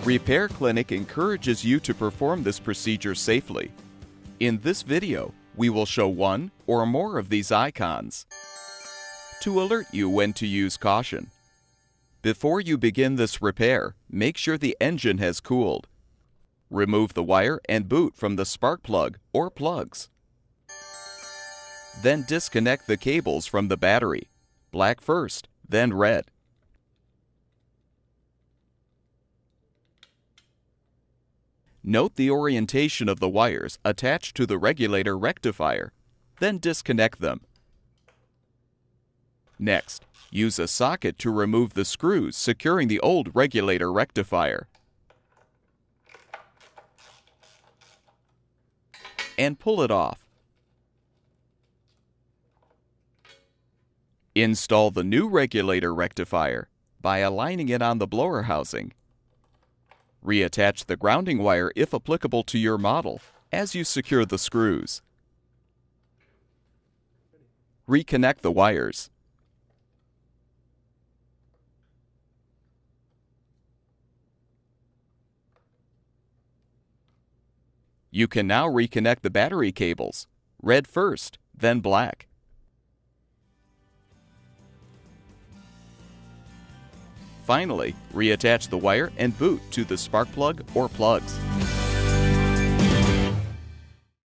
Repair Clinic encourages you to perform this procedure safely. In this video, we will show one or more of these icons to alert you when to use caution. Before you begin this repair, make sure the engine has cooled. Remove the wire and boot from the spark plug or plugs. Then disconnect the cables from the battery, black first, then red. Note the orientation of the wires attached to the regulator rectifier, then disconnect them. Next, use a socket to remove the screws securing the old regulator rectifier. And pull it off. Install the new regulator rectifier by aligning it on the blower housing. Reattach the grounding wire if applicable to your model as you secure the screws. Reconnect the wires. You can now reconnect the battery cables, red first, then black. Finally, reattach the wire and boot to the spark plug or plugs.